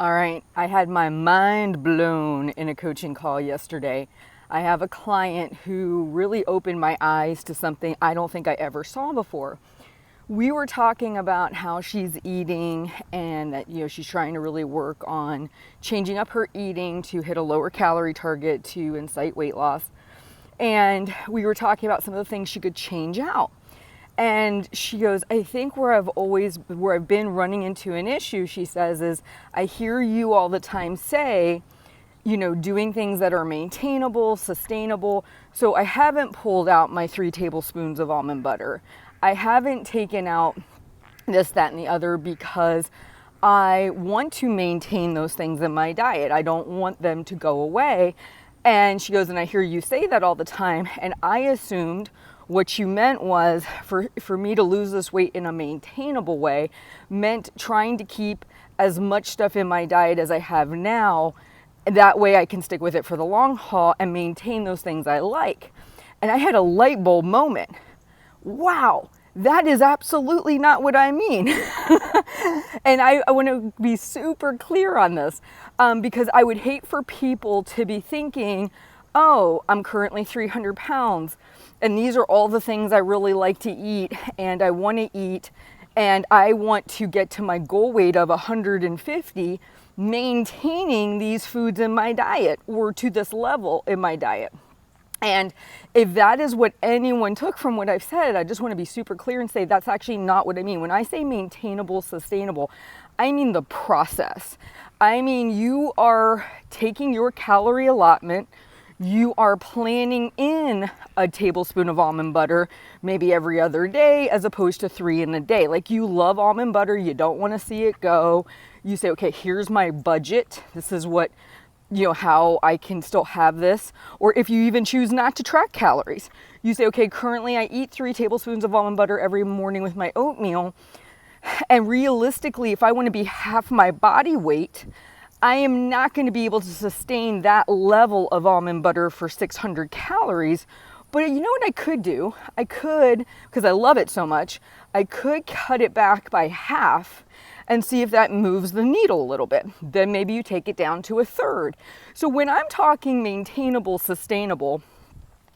All right, I had my mind blown in a coaching call yesterday. I have a client who really opened my eyes to something I don't think I ever saw before. We were talking about how she's eating and that she's trying to really work on changing up her eating to hit a lower calorie target to incite weight loss. And we were talking about some of the things she could change out. And she goes, I think where I've been running into an issue, she says, is I hear you all the time say, doing things that are maintainable, sustainable. So I haven't pulled out my 3 tablespoons of almond butter. I haven't taken out this, that, and the other because I want to maintain those things in my diet. I don't want them to go away. And she goes, and I hear you say that all the time. And I assumed what you meant was for me to lose this weight in a maintainable way meant trying to keep as much stuff in my diet as I have now. That way I can stick with it for the long haul and maintain those things I like. And I had a light bulb moment. Wow, that is absolutely not what I mean. And I want to be super clear on this because I would hate for people to be thinking, oh, I'm currently 300 pounds and these are all the things I really like to eat and I want to eat and I want to get to my goal weight of 150, maintaining these foods in my diet or to this level in my diet. And if that is what anyone took from what I've said, I just want to be super clear and say that's actually not what I mean. When I say maintainable, sustainable, I mean the process. I mean, you are taking your calorie allotment, you are planning in a tablespoon of almond butter, maybe every other day, as opposed to 3 in a day. Like you love almond butter, you don't want to see it go. You say, okay, here's my budget. This is what, how I can still have this. Or if you even choose not to track calories, you say, okay, currently I eat 3 tablespoons of almond butter every morning with my oatmeal. And realistically, if I want to be half my body weight, I am not going to be able to sustain that level of almond butter for 600 calories. But you know what I could do? I could, because I love it so much, I could cut it back by half and see if that moves the needle a little bit. Then maybe you take it down to a third. So when I'm talking maintainable, sustainable,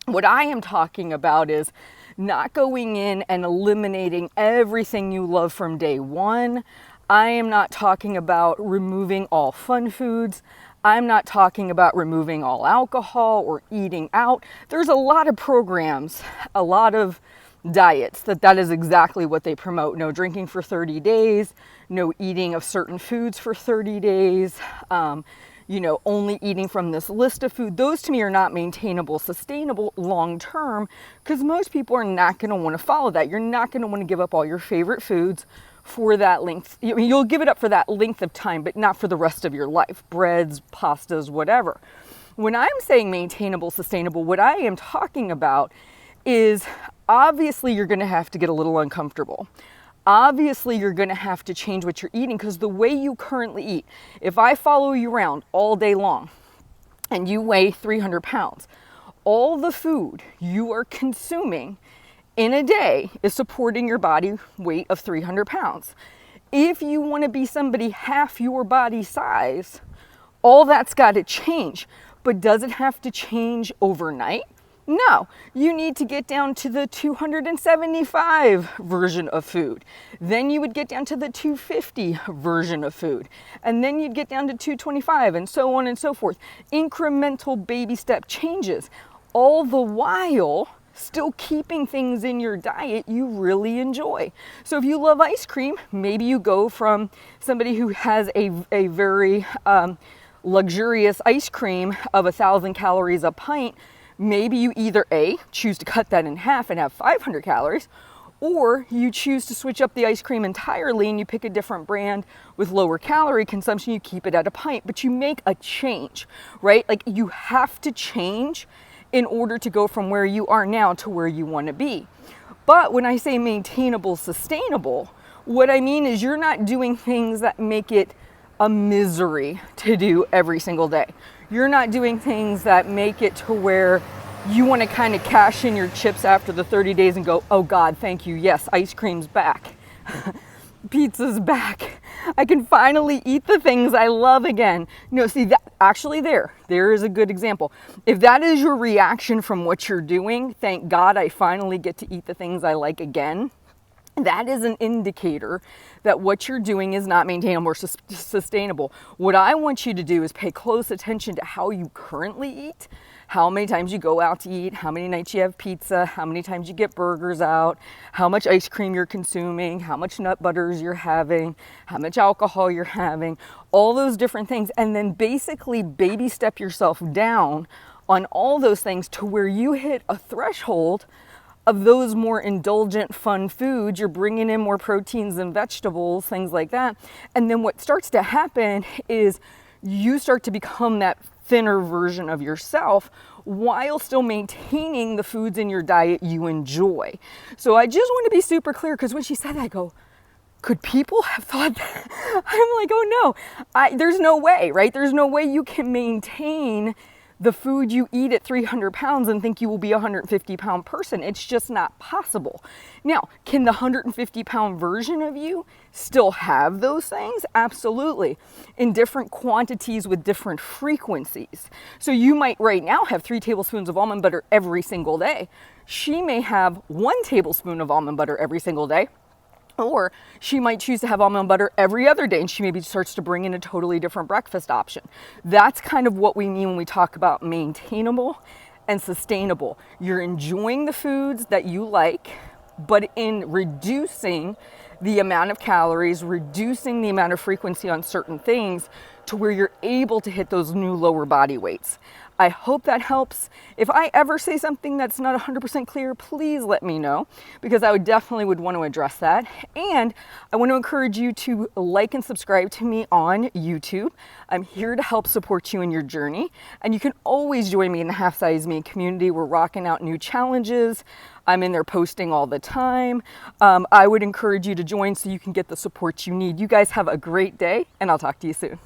what I am talking about is not going in and eliminating everything you love from day one. I am not talking about removing all fun foods. I'm not talking about removing all alcohol or eating out. There's a lot of programs, a lot of diets that is exactly what they promote. No drinking for 30 days, no eating of certain foods for 30 days, only eating from this list of food. Those to me are not maintainable, sustainable long term because most people are not going to want to follow that. You're not going to want to give up all your favorite foods for that length. You'll give it up for that length of time, but not for the rest of your life. Breads, pastas, whatever. When I'm saying maintainable, sustainable, what I am talking about is obviously you're going to have to get a little uncomfortable. Obviously you're going to have to change what you're eating because the way you currently eat, if I follow you around all day long and you weigh 300 pounds, all the food you are consuming in a day is supporting your body weight of 300 pounds. If you want to be somebody half your body size, all that's got to change. But does it have to change overnight? No, you need to get down to the 275 version of food. Then you would get down to the 250 version of food. And then you'd get down to 225 and so on and so forth. Incremental baby step changes. All the while, still keeping things in your diet you really enjoy. So if you love ice cream, maybe you go from somebody who has a very luxurious ice cream of 1,000 calories a pint. Maybe you either A, choose to cut that in half and have 500 calories, or you choose to switch up the ice cream entirely and you pick a different brand with lower calorie consumption, you keep it at a pint, but you make a change, right? Like you have to change in order to go from where you are now to where you want to be. But when I say maintainable, sustainable, what I mean is you're not doing things that make it a misery to do every single day. You're not doing things that make it to where you want to kind of cash in your chips after the 30 days and go, oh God, thank you, yes, ice cream's back. pizza's back. I can finally eat the things I love again. See that actually there is a good example. If that is your reaction from what you're doing, thank God I finally get to eat the things I like again. That is an indicator that what you're doing is not maintainable or sustainable. What I want you to do is pay close attention to how you currently eat, how many times you go out to eat, how many nights you have pizza, how many times you get burgers out, how much ice cream you're consuming, how much nut butters you're having, how much alcohol you're having, all those different things. And then basically baby step yourself down on all those things to where you hit a threshold of those more indulgent, fun foods. You're bringing in more proteins and vegetables, things like that. And then what starts to happen is you start to become that thinner version of yourself while still maintaining the foods in your diet you enjoy. So I just want to be super clear, because when she said that, I go, could people have thought that? I'm like, oh no, there's no way, right? There's no way you can maintain the food you eat at 300 pounds and think you will be a 150-pound person. It's just not possible. Now, can the 150-pound version of you still have those things? Absolutely. In different quantities with different frequencies. So you might right now have 3 tablespoons of almond butter every single day. She may have 1 tablespoon of almond butter every single day. Or she might choose to have almond butter every other day, and she maybe starts to bring in a totally different breakfast option. That's kind of what we mean when we talk about maintainable and sustainable. You're enjoying the foods that you like, but in reducing the amount of calories, reducing the amount of frequency on certain things to where you're able to hit those new lower body weights. I hope that helps. If I ever say something that's not 100% clear, please let me know, because I would definitely want to address that. And I want to encourage you to like and subscribe to me on YouTube. I'm here to help support you in your journey. And you can always join me in the Half Size Me community. We're rocking out new challenges. I'm in there posting all the time. I would encourage you to join so you can get the support you need. You guys have a great day, and I'll talk to you soon.